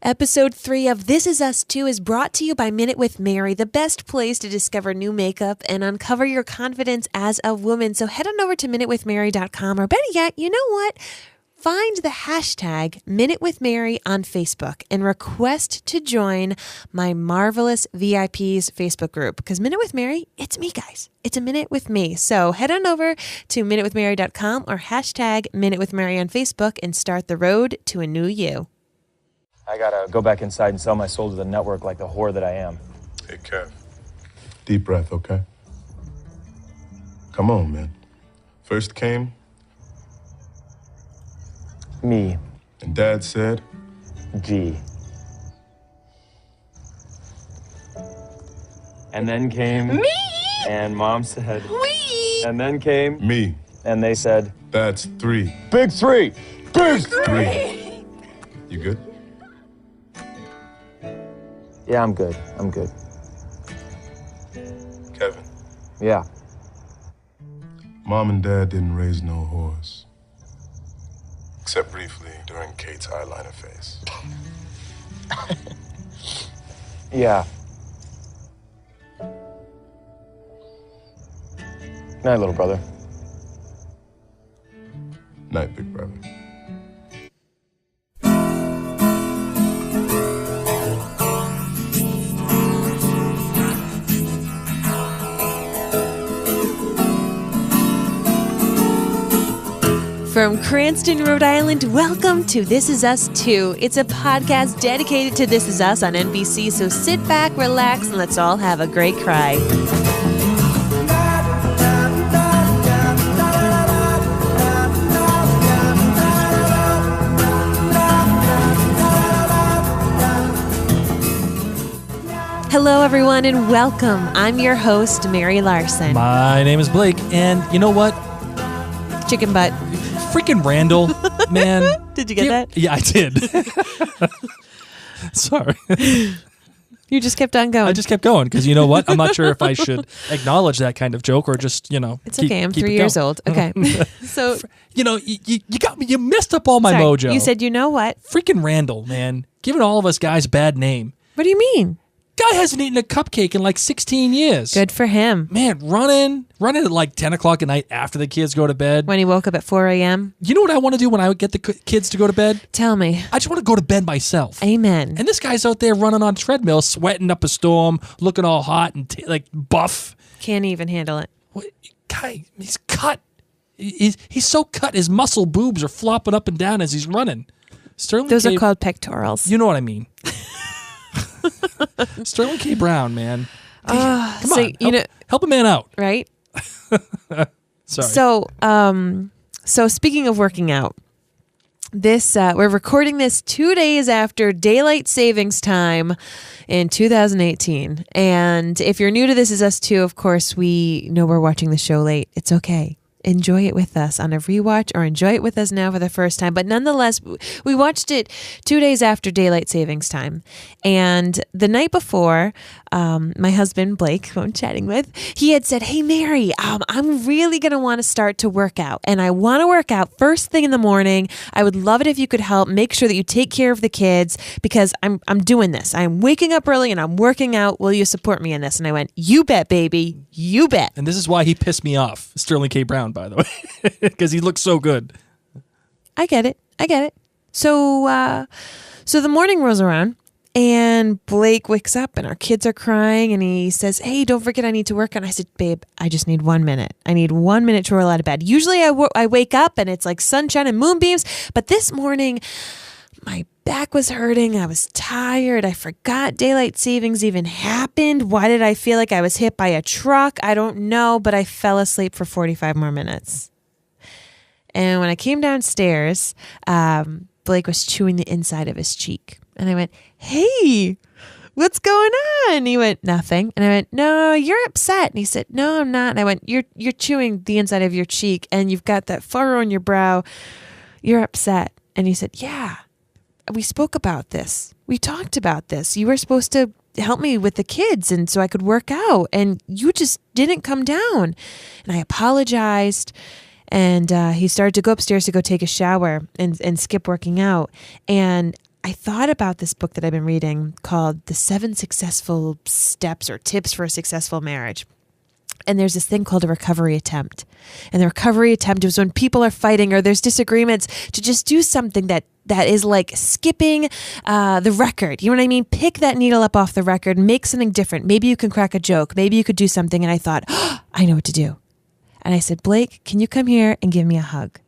Episode 3 of This Is Us 2 is brought to you by Minute with Mary, the best place to discover new makeup and uncover your confidence as a woman. So head on over to minutewithmary.com, or better yet, you know what? Find the hashtag Minute with Mary on Facebook and request to join my marvelous VIPs Facebook group. Because Minute with Mary, it's me, guys. It's a minute with me. So head on over to minutewithmary.com or hashtag Minute with Mary on Facebook and start the road to a new you. I gotta go back inside and sell my soul to the network like the whore that I am. Hey, Kev. Deep breath, okay? Come on, man. First came Me. and Dad said, G. And then came... Me! And Mom said... Wee! And then came... me. And they said... That's 3. Big 3! Big 3. You good? Yeah, I'm good. I'm good. Kevin. Yeah. Mom and Dad didn't raise no whores. Except briefly during Kate's eyeliner phase. Yeah. Night, little brother. Night, big brother. From Cranston, Rhode Island, welcome to This Is Us 2. It's a podcast dedicated to This Is Us on NBC, so sit back, relax, and let's all have a great cry. Hello, everyone, and welcome. I'm your host, Mary Larson. My name is Blake, and you know what? Chicken butt. Freaking Randall, man. Did you get that? Yeah, I did. Sorry. You just kept on going. I just kept going because you know what? I'm not sure if I should acknowledge that kind of joke or just, It's okay. I'm 3 years old. Okay. So, you got me. You messed up all my sorry, mojo. You said, you know what? Freaking Randall, man. Giving all of us guys bad name. What do you mean? Guy hasn't eaten a cupcake in like 16 years. Good for him. Man, running at like 10 o'clock at night after the kids go to bed. When he woke up at 4 a.m.? You know what I want to do when I get the kids to go to bed? Tell me. I just want to go to bed myself. Amen. And this guy's out there running on a treadmill, sweating up a storm, looking all hot and like buff. Can't even handle it. What, guy, he's cut. He's so cut, his muscle boobs are flopping up and down as he's running. Those are called pectorals. You know what I mean. Sterling K. Brown, man. Come on, help a man out. Right? Sorry. So speaking of working out, we're recording this 2 days after daylight savings time in 2018. And if you're new to This Is Us 2, of course, we know we're watching the show late. It's okay. Enjoy it with us on a rewatch or enjoy it with us now for the first time. But nonetheless, we watched it 2 days after daylight savings time. And the night before, my husband, Blake, who I'm chatting with, he had said, hey, Mary, I'm really going to want to start to work out. And I want to work out first thing in the morning. I would love it if you could help make sure that you take care of the kids because I'm doing this. I'm waking up early and I'm working out. Will you support me in this? And I went, you bet, baby. You bet. And this is why he pissed me off, Sterling K. Brown, by the way, because he looks so good. I get it. So the morning rolls around and Blake wakes up and our kids are crying and he says, hey, don't forget I need to work. And I said, babe, I just need 1 minute. I need 1 minute to roll out of bed. Usually I wake up and it's like sunshine and moonbeams. But this morning, my back was hurting. I was tired. I forgot daylight savings even happened. Why did I feel like I was hit by a truck? I don't know, but I fell asleep for 45 more minutes. And when I came downstairs, Blake was chewing the inside of his cheek. And I went, hey, what's going on? And he went, nothing. And I went, no, you're upset. And he said, no, I'm not. And I went, you're chewing the inside of your cheek and you've got that furrow on your brow. You're upset. And he said, yeah. We spoke about this. We talked about this. You were supposed to help me with the kids and so I could work out and you just didn't come down. And I apologized and he started to go upstairs to go take a shower and skip working out. And I thought about this book that I've been reading called The 7 Successful Steps or Tips for a Successful Marriage. And there's this thing called a recovery attempt. And the recovery attempt is when people are fighting or there's disagreements to just do something that is like skipping the record. You know what I mean? Pick that needle up off the record, make something different. Maybe you can crack a joke. Maybe you could do something. And I thought, I know what to do. And I said, Blake, can you come here and give me a hug?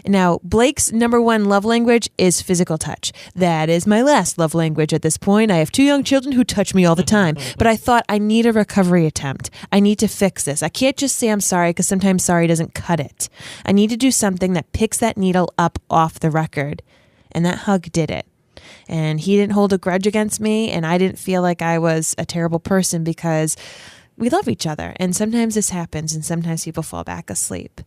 Now, Blake's number one love language is physical touch. That is my last love language at this point. I have 2 young children who touch me all the time. But I thought I need a recovery attempt. I need to fix this. I can't just say I'm sorry because sometimes sorry doesn't cut it. I need to do something that picks that needle up off the record. And that hug did it. And he didn't hold a grudge against me. And I didn't feel like I was a terrible person because we love each other. And sometimes this happens and sometimes people fall back asleep.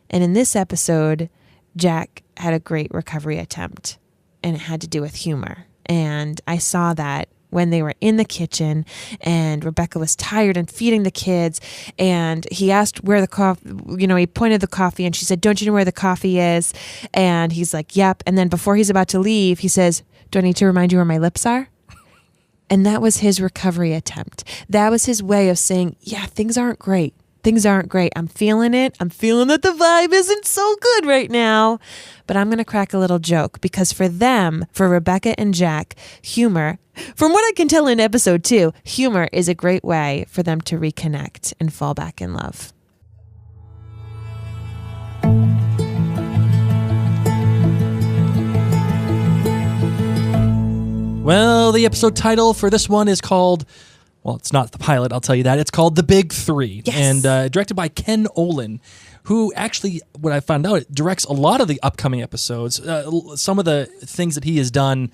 And in this episode, Jack had a great recovery attempt, and it had to do with humor. And I saw that when they were in the kitchen, and Rebecca was tired and feeding the kids, and he asked where the coffee, he pointed the coffee, and she said, "Don't you know where the coffee is?" And he's like, "Yep." And then before he's about to leave, he says, "Do I need to remind you where my lips are?" And that was his recovery attempt. That was his way of saying, yeah, things aren't great. Things aren't great. I'm feeling it. I'm feeling that the vibe isn't so good right now. But I'm going to crack a little joke because for them, for Rebecca and Jack, humor, from what I can tell in episode 2, humor is a great way for them to reconnect and fall back in love. Well, the episode title for this one is called... Well, it's not the pilot, I'll tell you that. It's called The Big Three. Yes. And directed by Ken Olin, who actually, what I found out, directs a lot of the upcoming episodes. Some of the things that he has done,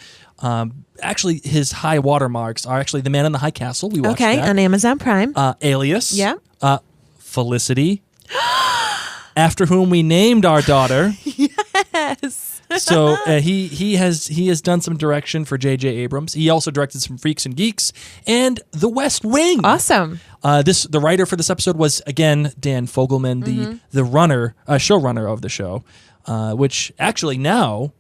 actually his high watermarks are actually The Man in the High Castle. We watched that. On Amazon Prime. Alias. Yeah. Felicity. After whom we named our daughter. Yes. So he has done some direction for J.J. Abrams. He also directed some Freaks and Geeks and The West Wing. Awesome. The writer for this episode was again Dan Fogelman, the showrunner of the show, which actually now,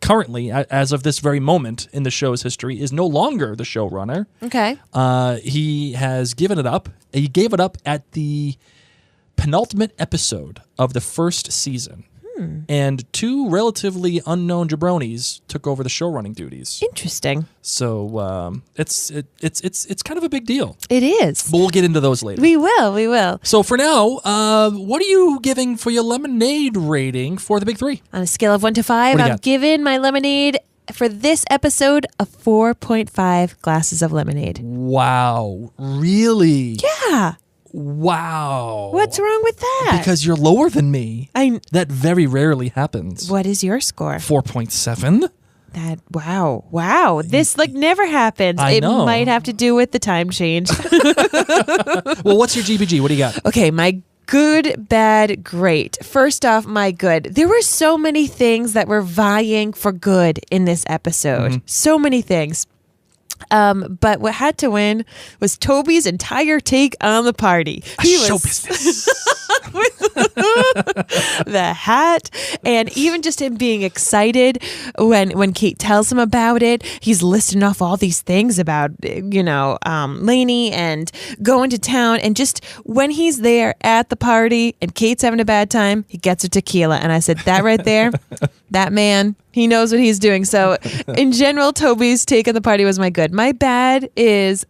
currently, as of this very moment in the show's history, is no longer the showrunner. Okay. He has given it up. He gave it up at the penultimate episode of the first season. And 2 relatively unknown jabronis took over the showrunning duties. Interesting. So it's kind of a big deal. It is. But we'll get into those later. We will. So for now, what are you giving for your lemonade rating for the Big Three? On a scale of 1 to 5, What do you I'm got? giving my lemonade for this episode a 4.5 glasses of lemonade. Wow. Really? Yeah. Wow. What's wrong with that? Because you're lower than me. That very rarely happens. What is your score? 4.7? Wow. This never happens. I know. It might have to do with the time change. Well, what's your GBG? What do you got? Okay, my good, bad, great. First off, my good. There were so many things that were vying for good in this episode. So many things. But what had to win was Toby's entire take on the party. Show business. The hat, and even just him being excited when Kate tells him about it. He's listing off all these things about Lainey and going to town, and just when he's there at the party and Kate's having a bad time, he gets her tequila. And I said, that right there, that man, he knows what he's doing. So in general, Toby's take on the party was my good. My bad is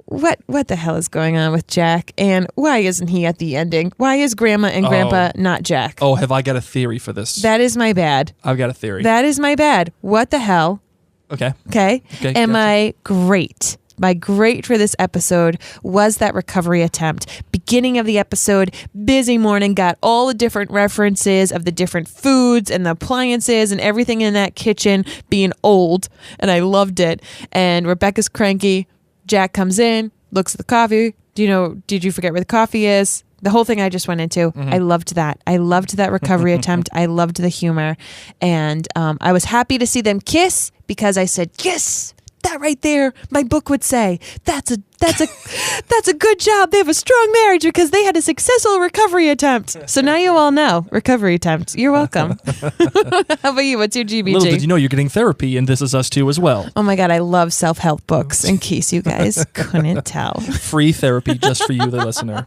what the hell is going on with Jack, and why isn't he at the ending? Why is Grandma and Grandpa not Jack? Oh, have I got a theory for this? That is my bad. I've got a theory. That is my bad. What the hell? Okay. And gotcha. my great for this episode was that recovery attempt. Beginning of the episode, busy morning, got all the different references of the different foods and the appliances and everything in that kitchen being old, and I loved it. And Rebecca's cranky. Jack comes in, looks at the coffee. Did you forget where the coffee is? The whole thing I just went into. I loved that. I loved that recovery attempt. I loved the humor. And I was happy to see them kiss because I said, yes, that right there, my book would say, that's that's a good job. They have a strong marriage because they had a successful recovery attempt. So now you all know recovery attempt. You're welcome. How about you? What's your GBG? Little did you know you're getting therapy, and This Is Us too as well. Oh my God, I love self-help books. In case you guys couldn't tell, Free therapy just for you, the listener.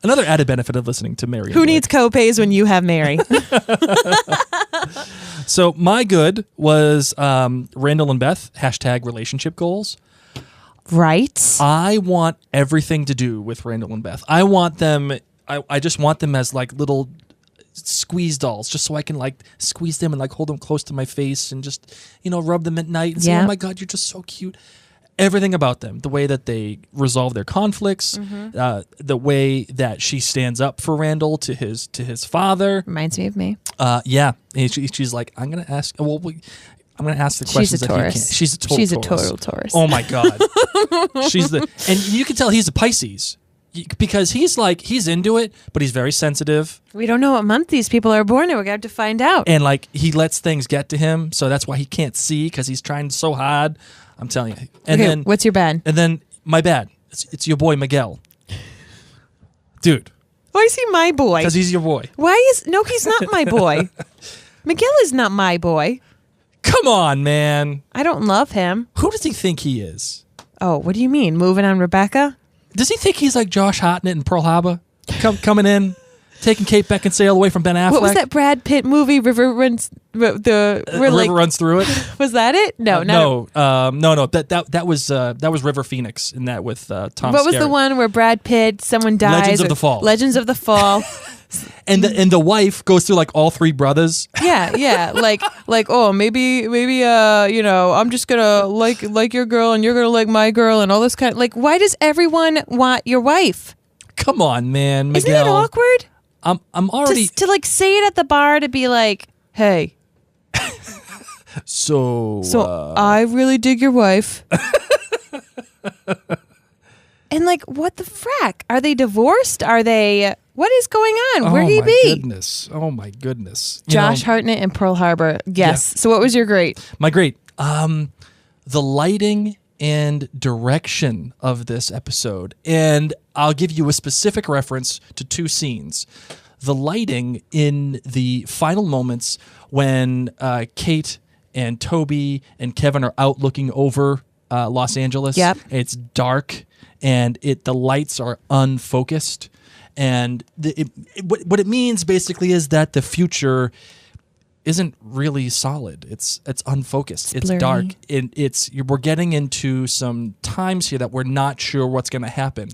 Another added benefit of listening to Mary. who needs co-pays when you have Mary? So my good was Randall and Beth, #relationship goals. Right. I want everything to do with Randall and Beth. I want them, I just want them as like little squeeze dolls, just so I can like squeeze them and like hold them close to my face and just, rub them at night and say, oh my God, you're just so cute. Everything about them, the way that they resolve their conflicts, the way that she stands up for Randall to his father. Reminds me of me. Yeah. And she's like, I'm going to ask the questions that he can't. She's a total Taurus. Oh my God. And you can tell he's a Pisces because he's into it, but he's very sensitive. We don't know what month these people are born in. We're going to have to find out. And like he lets things get to him. So that's why he can't see because he's trying so hard. I'm telling you. And okay, then what's your bad? And then my bad. It's your boy Miguel. Dude. Why is he my boy? Because he's your boy. No, he's not my boy. Miguel is not my boy. Come on, man. I don't love him. Who does he think he is? Oh, what do you mean? Moving on Rebecca? Does he think he's like Josh Hartnett in Pearl Harbor? Coming in, taking Kate Beckinsale away from Ben Affleck? What was that Brad Pitt movie, River Runs... River Runs Through It? Was that it? No, no. That was River Phoenix in that with Tom What was Skerritt. the one where Brad Pitt, someone dies? Legends of the Fall. Legends of the Fall. And the wife goes through like all three brothers. Yeah. Like oh maybe I'm just gonna like your girl and you're gonna like my girl and all this kind of like why does everyone want your wife? Come on, man, Miguel. Isn't that awkward? I'm already to like say it at the bar to be like, hey. So I really dig your wife. And like, what the frack? Are they divorced? Are they? What is going on? Where'd he be? Oh my goodness. Josh Hartnett in Pearl Harbor. Yes. Yeah. So what was your great? My great. The lighting and direction of this episode. And I'll give you a specific reference to two scenes. The lighting in the final moments when Kate and Toby and Kevin are out looking over Los Angeles. Yep. It's dark and the lights are unfocused. And what it means basically is that the future isn't really solid. It's unfocused. It's dark. And we're getting into some times here that we're not sure what's going to happen.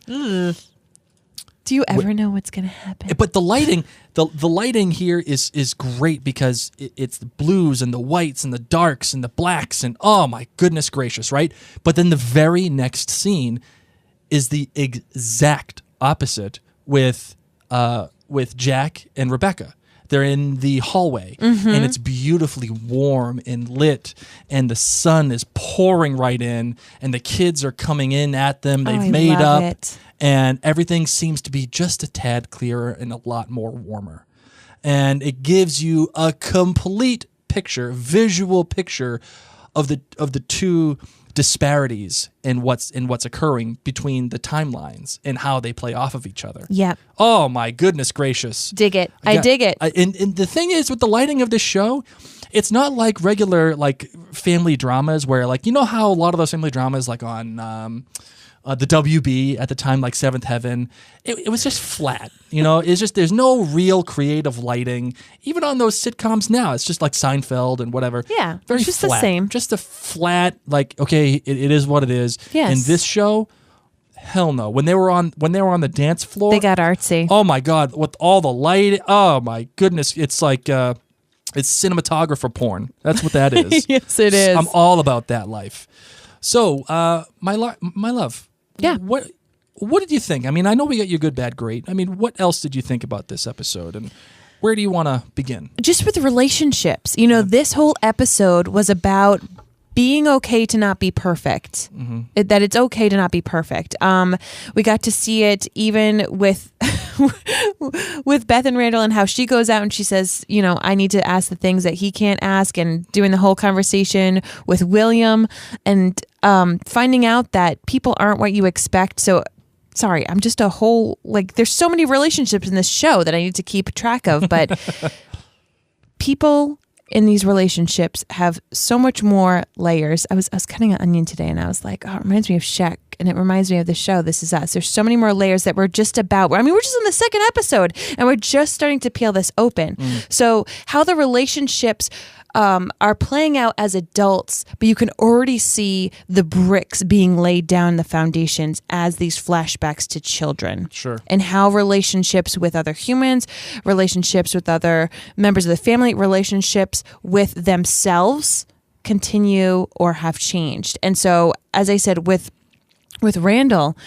Do you ever know what's going to happen? But the lighting, the lighting here is great because it's the blues and the whites and the darks and the blacks and oh my goodness gracious, right? But then the very next scene is the exact opposite with Jack and Rebecca. They're in the hallway and it's beautifully warm and lit and the sun is pouring right in and the kids are coming in at them. They've made up. It. And everything seems to be just a tad clearer and a lot more warmer. And it gives you a complete picture, visual picture of the two disparities in what's occurring between the timelines and how they play off of each other. Yeah. Oh my goodness gracious. Dig it. I dig it. And the thing is with the lighting of this show, it's not like regular like family dramas where like, you know how a lot of those family dramas like on the WB at the time, like Seventh Heaven, it was just flat. It's just there's no real creative lighting. Even on those sitcoms now, it's just like Seinfeld and whatever. Yeah, very it's just flat. the same. Just a flat, like okay, it is what it is. Yes. In this show, hell no. When they were on the dance floor, they got artsy. Oh my god, with all the light. Oh my goodness, it's like it's cinematographer porn. That's what that is. Yes, it is. I'm all about that life. So, my love. Yeah. What did you think? I mean, I know we got you good, bad, great. I mean, what else did you think about this episode, and where do you want to begin? Just with relationships. This whole episode was about being okay to not be perfect. That it's okay to not be perfect. We got to see it even with with Beth and Randall, and how she goes out and she says, I need to ask the things that he can't ask, and doing the whole conversation with William, and finding out that people aren't what you expect. So sorry, I'm just there's so many relationships in this show that I need to keep track of, but people in these relationships have so much more layers. I was cutting an onion today, and I was like, oh, it reminds me of Shaq, and it reminds me of the show This Is Us. There's so many more layers that we're just about. I mean, we're just in the second episode, and we're just starting to peel this open. So how the relationships are playing out as adults, but you can already see the bricks being laid down, the foundations, as these flashbacks to children. Sure. And how relationships with other humans, relationships with other members of the family, relationships with themselves continue or have changed. And so, as I said, with Randall,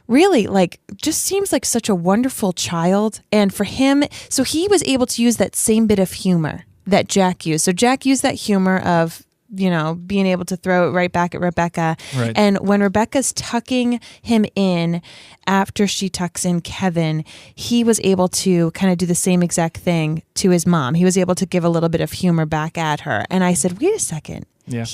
really, just seems like such a wonderful child. And for him, so he was able to use that same bit of humor that Jack used. So Jack used that humor of, being able to throw it right back at Rebecca. Right. And when Rebecca's tucking him in after she tucks in Kevin, he was able to kind of do the same exact thing to his mom. He was able to give a little bit of humor back at her. And I said, wait a second. Yeah.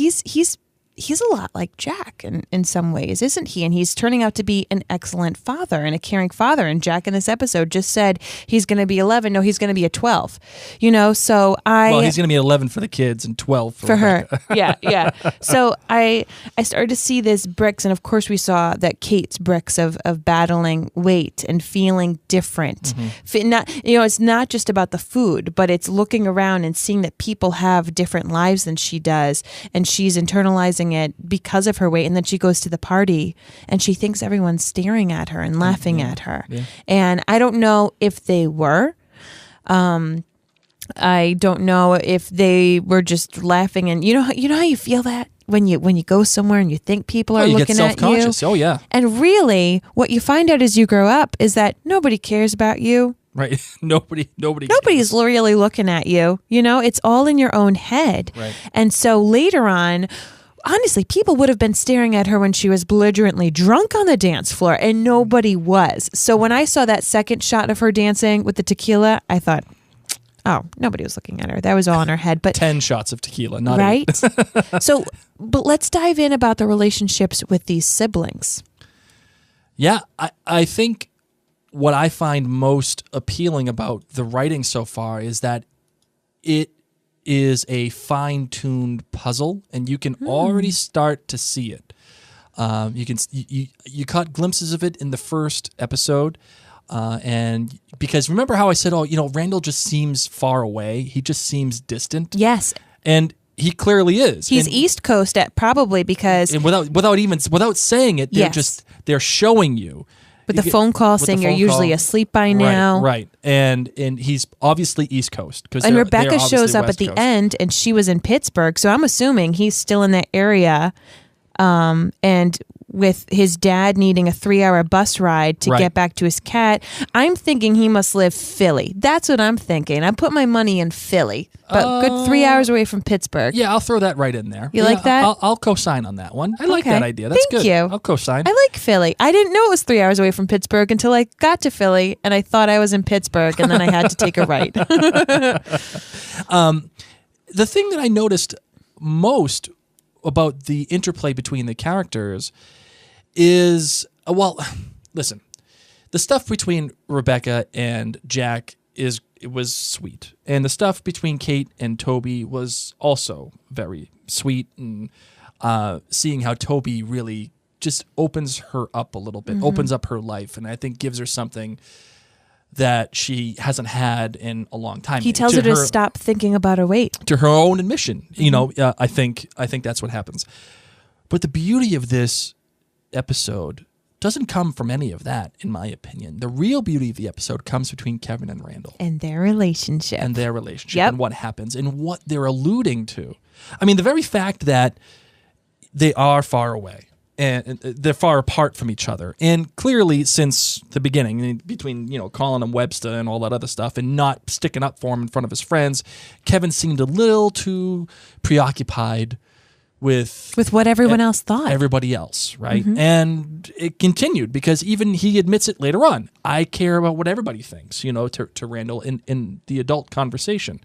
He's a lot like Jack in some ways, isn't he? And he's turning out to be an excellent father and a caring father. And Jack in this episode just said he's going to be 11. No, he's going to be a 12. So Well, he's going to be 11 for the kids and 12 for her. Yeah. So I started to see this bricks, and of course we saw that Kate's bricks of battling weight and feeling different. It's not just about the food, but it's looking around and seeing that people have different lives than she does, and she's internalizing it because of her weight. And then she goes to the party and she thinks everyone's staring at her and laughing at her. Yeah. And I don't know if they were. I don't know if they were just laughing. And you know how you feel that when you go somewhere and you think people are looking get self-conscious. at you. Oh yeah. And really, what you find out as you grow up is that nobody cares about you. Right. Nobody's really looking at you. It's all in your own head. Right. And so later on, honestly, people would have been staring at her when she was belligerently drunk on the dance floor, and nobody was. So when I saw that second shot of her dancing with the tequila, I thought, oh, nobody was looking at her. That was all in her head. But 10 shots of tequila, not right? 8. But let's dive in about the relationships with these siblings. Yeah, I think what I find most appealing about the writing so far is that it is a fine-tuned puzzle, and you can already start to see it. You caught glimpses of it in the first episode, and because remember how I said, Randall just seems far away. He just seems distant. Yes, and he clearly is. He's East Coast probably because and without saying it, they're showing you. With the phone call saying you're usually asleep by now. Right. And he's obviously East Coast. And Rebecca shows up at the end, and she was in Pittsburgh. So I'm assuming he's still in that area. And with his dad needing a 3-hour bus ride to get back to his cat, I'm thinking he must live Philly. That's what I'm thinking. I put my money in Philly. But good 3 hours away from Pittsburgh. Yeah, I'll throw that right in there. You like that? I'll co-sign on that one. I like that idea. That's Thank good. you. I'll co-sign. I like Philly. I didn't know it was 3 hours away from Pittsburgh until I got to Philly, and I thought I was in Pittsburgh, and then I had to take a right. The thing that I noticed most about the interplay between the characters is, listen, the stuff between Rebecca and Jack it was sweet. And the stuff between Kate and Toby was also very sweet. And seeing how Toby really just opens her up a little bit, opens up her life, and I think gives her something that she hasn't had in a long time. He tells her to stop thinking about her weight. To her own admission. I think that's what happens. But the beauty of this episode doesn't come from any of that, in my opinion. The real beauty of the episode comes between Kevin and Randall. And their relationship. And what happens and what they're alluding to. I mean, the very fact that they are far away and they're far apart from each other. And clearly, since the beginning, between Colin and Webster and all that other stuff, and not sticking up for him in front of his friends, Kevin seemed a little too preoccupied with what everyone else thought. Everybody else, right? And it continued because even he admits it later on. I care about what everybody thinks, to Randall in the adult conversation.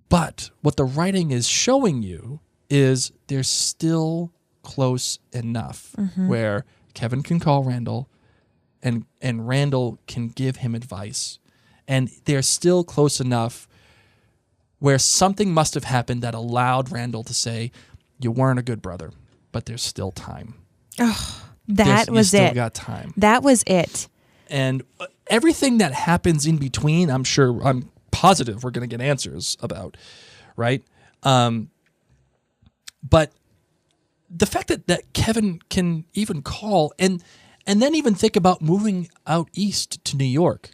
But what the writing is showing you is they're still close enough where Kevin can call Randall and Randall can give him advice. And they're still close enough where something must have happened that allowed Randall to say, you weren't a good brother, but there's still time. Oh, that was it. You still got time. That was it. And everything that happens in between, I'm positive we're going to get answers about, right? But the fact that Kevin can even call and then even think about moving out east to New York,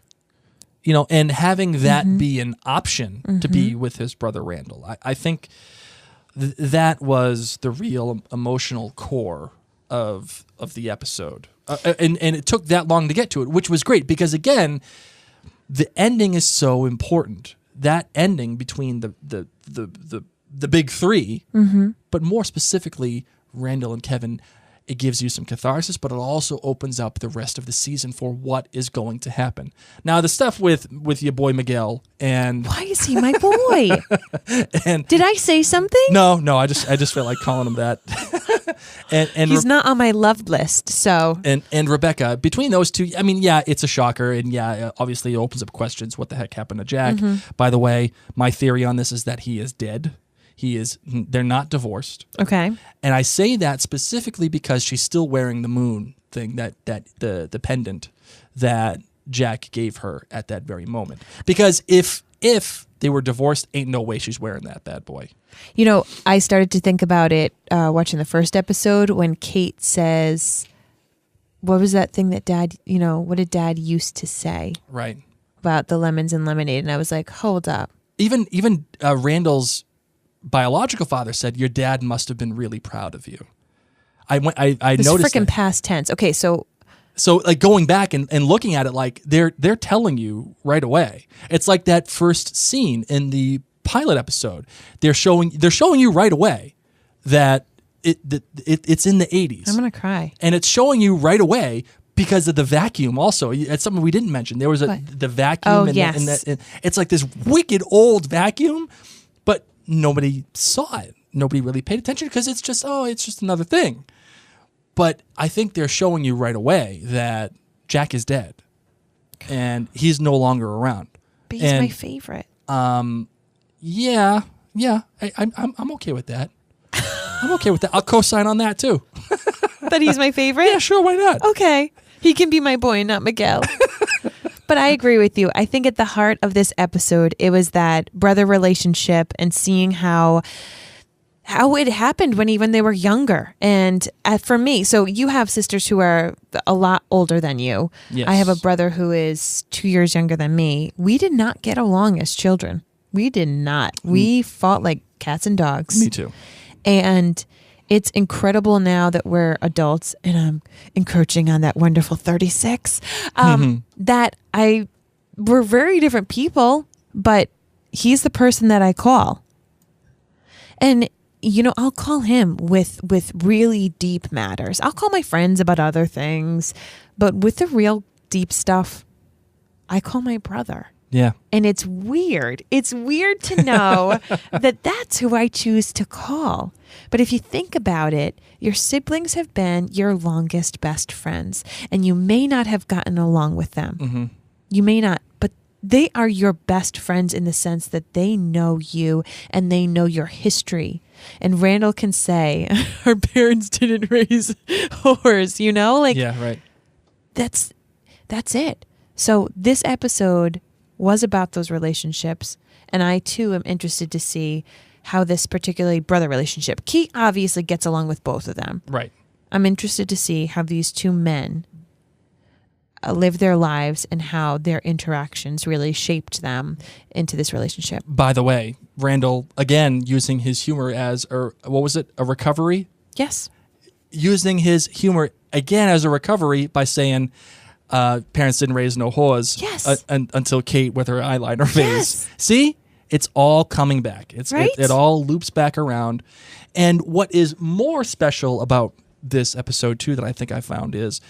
and having that be an option to be with his brother Randall. I think that was the real emotional core of the episode. And it took that long to get to it, which was great because, again, the ending is so important. That ending between the big three, but more specifically, Randall and Kevin, it gives you some catharsis, but it also opens up the rest of the season for what is going to happen. Now, the stuff with your boy Miguel and why is he my boy? and did I say something? No, I just felt like calling him that. and he's not on my love list. So and Rebecca, between those two, I mean, yeah, it's a shocker, and yeah, obviously it opens up questions. What the heck happened to Jack? By the way, my theory on this is that he is dead. They're not divorced. Okay. And I say that specifically because she's still wearing the moon thing, that the pendant that Jack gave her at that very moment. Because if they were divorced, ain't no way she's wearing that bad boy. I started to think about it watching the first episode when Kate says, what was that thing that Dad, what did Dad used to say? Right. About the lemons and lemonade. And I was like, hold up. Even Randall's biological father said, your dad must have been really proud of you. I This noticed freaking that. past tense. Okay, so like going back and looking at it, like they're telling you right away. It's like that first scene in the pilot episode. They're showing you right away that it's in the 80s. I'm gonna cry. And it's showing you right away because of the vacuum. Also, it's something we didn't mention. There was the vacuum. Oh, and yes. and it's like this wicked old vacuum, but nobody saw it. Nobody really paid attention because it's just another thing. But I think they're showing you right away that Jack is dead and he's no longer around. But he's my favorite. Yeah. I'm okay with that. I'm okay with that. I'll co-sign on that too. That he's my favorite? Yeah, sure. Why not? Okay. He can be my boy, not Miguel. But I agree with you. I think at the heart of this episode, it was that brother relationship and seeing how it happened when they were younger. And for me, so you have sisters who are a lot older than you. Yes. I have a brother who is 2 years younger than me. We did not get along as children. We did not. We fought like cats and dogs. Me too. And it's incredible now that we're adults, and I'm encroaching on that wonderful 36, that we're very different people, but he's the person that I call. And, I'll call him with really deep matters. I'll call my friends about other things, but with the real deep stuff, I call my brother. Yeah. And it's weird. It's weird to know that that's who I choose to call. But if you think about it, your siblings have been your longest best friends, and you may not have gotten along with them. Mm-hmm. You may not, but they are your best friends in the sense that they know you and they know your history. And Randall can say, our parents didn't raise whores, Yeah, right. That's it. So this episode was about those relationships, and I too am interested to see how this particularly brother relationship. Kate obviously gets along with both of them. Right. I'm interested to see how these two men live their lives and how their interactions really shaped them into this relationship. By the way, Randall, again, using his humor as a recovery? Yes. Using his humor again as a recovery by saying, parents didn't raise no whores. Yes. Until Kate with her eyeliner phase. Yes. See? It's all coming back. Right? It all loops back around. And what is more special about this episode too that I think I found is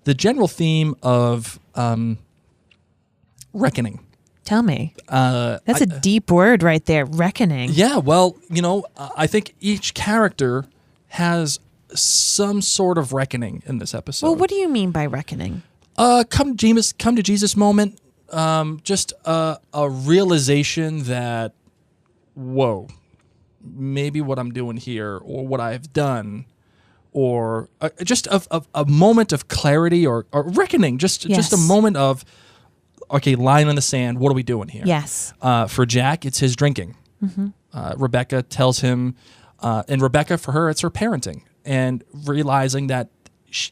the general theme of reckoning. Tell me. That's a deep word right there, reckoning. Yeah, well, I think each character has some sort of reckoning in this episode. Well, what do you mean by reckoning? Come to Jesus moment. Just a realization that, whoa, maybe what I'm doing here or what I've done, or just a moment of clarity or reckoning, just a moment of, okay, line in the sand, what are we doing here? Yes. For Jack, it's his drinking. Rebecca tells him, and Rebecca, for her, it's her parenting, and realizing that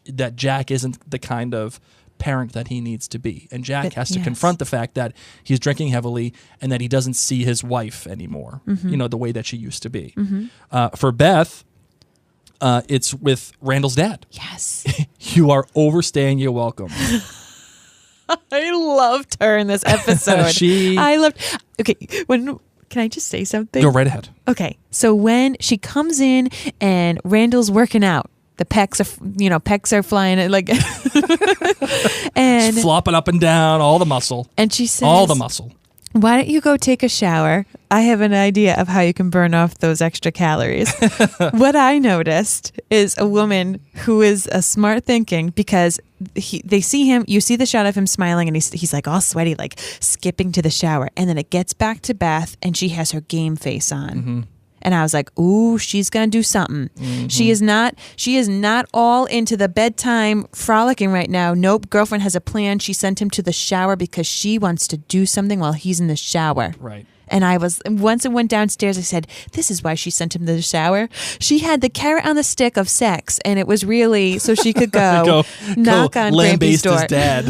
that Jack isn't the kind of parent that he needs to be. And Jack has to confront the fact that he's drinking heavily and that he doesn't see his wife anymore, the way that she used to be. For Beth, it's with Randall's dad. Yes. You are overstaying your welcome. I loved her in this episode. Okay, can I just say something? Go right ahead. Okay, so when she comes in and Randall's working out, the pecs are flying like, and She's flopping up and down, all the muscle. And she says, all the muscle. Why don't you go take a shower? I have an idea of how you can burn off those extra calories. What I noticed is a woman who is a smart thinking, because they see him, you see the shot of him smiling, and he's like all sweaty, like skipping to the shower. And then it gets back to Beth and she has her game face on. And I was like, ooh, she's going to do something. She is not all into the bedtime frolicking right now. Nope, girlfriend has a plan. She sent him to the shower because she wants to do something while he's in the shower. Right. And once it went downstairs, I said, this is why she sent him to the shower. She had the carrot on the stick of sex, and it was really so she could go knock on Grampy's door. His dad.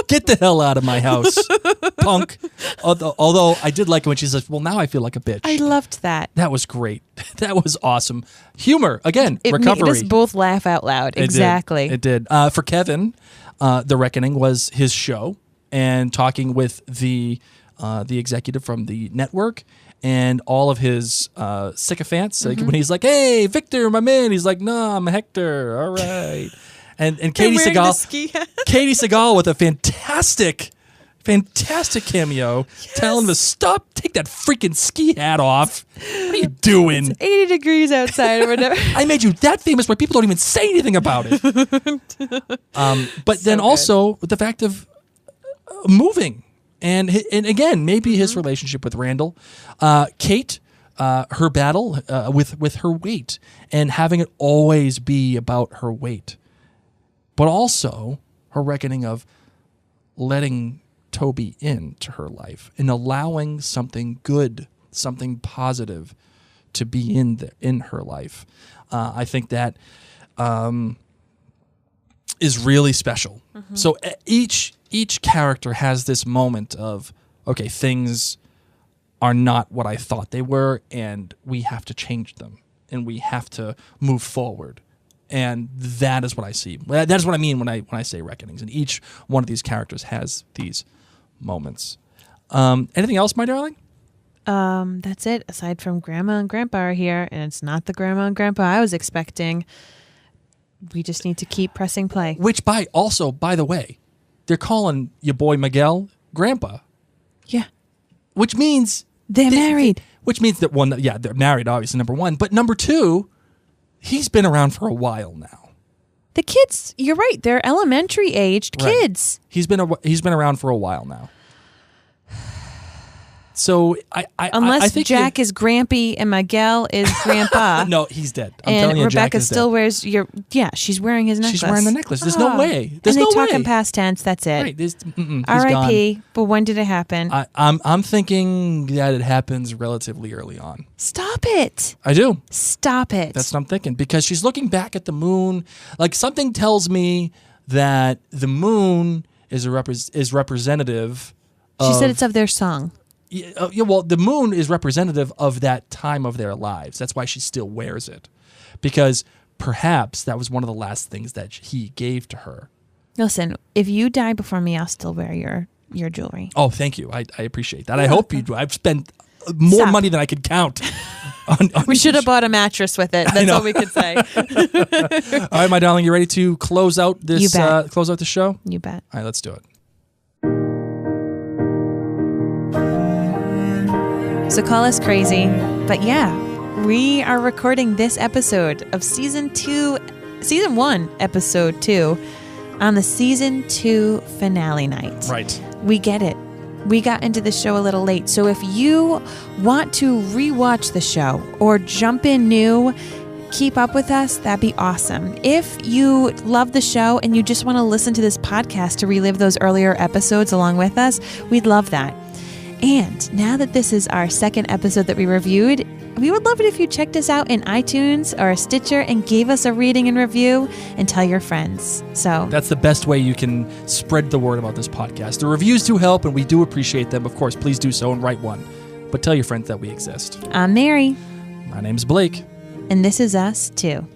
Get the hell out of my house, punk. Although I did like it when she says, well, now I feel like a bitch. I loved that. That was great. That was awesome. Humor, again, recovery. It made us both laugh out loud. Exactly. It did. For Kevin, The Reckoning was his show, and talking with the executive from the network and all of his sycophants. Like when he's like, hey, Victor, my man. He's like, no, I'm Hector. All right. And Katie Seagal with a fantastic cameo, telling him to stop, take that freaking ski hat off. What are you doing? It's 80 degrees outside or whatever. I made you that famous where people don't even say anything about it. But then also with the fact of moving. And again, maybe his relationship with Randall, Kate, her battle with her weight, and having it always be about her weight, but also her reckoning of letting Toby into her life and allowing something good, something positive, to be in her life. I think that is really special. So each character has this moment of, okay, things are not what I thought they were, and we have to change them, and we have to move forward. And that is what I see. That is what I mean when I say reckonings. And each one of these characters has these moments. Anything else, my darling? That's it. Aside from Grandma and Grandpa are here, and it's not the Grandma and Grandpa I was expecting. We just need to keep pressing play. Which, by the way, they're calling your boy Miguel Grandpa. Yeah. Which means they're married. Which means that they're married, obviously, number one. But number two, he's been around for a while now. The kids, you're right. They're elementary aged kids. He's been around for a while now. So unless I think Jack is Grampy and Miguel is Grandpa. No, he's dead. I'm and telling you, Rebecca Jack is still dead. wears she's wearing his necklace. She's wearing the necklace. There's no way. There's and no they way. talk in past tense. That's it. Right. He's R.I.P. gone. But when did it happen? I'm thinking that it happens relatively early on. Stop it. I do. Stop it. That's what I'm thinking, because she's looking back at the moon. Like, something tells me that the moon is representative. She said it's of their song. Yeah, well, the moon is representative of that time of their lives. That's why she still wears it, because perhaps that was one of the last things that he gave to her. Listen, if you die before me, I'll still wear your jewelry. Oh, thank you. I appreciate that. I hope you do. I've spent more Stop. money than I could count. We should have bought a mattress with it. That's all we could say. All right, my darling, you ready to close out this? You bet. Close out the show. You bet. All right, let's do it. So call us crazy, but yeah, we are recording this episode of season 1, episode 2, on the season 2 finale night. Right. We get it. We got into the show a little late. So if you want to rewatch the show or jump in new, keep up with us, that'd be awesome. If you love the show and you just want to listen to this podcast to relive those earlier episodes along with us, we'd love that. And now that this is our second episode that we reviewed, we would love it if you checked us out in iTunes or Stitcher and gave us a rating and review and tell your friends. So that's the best way you can spread the word about this podcast. The reviews do help, and we do appreciate them. Of course, please do so and write one. But tell your friends that we exist. I'm Mary. My name's Blake. And this is us, too.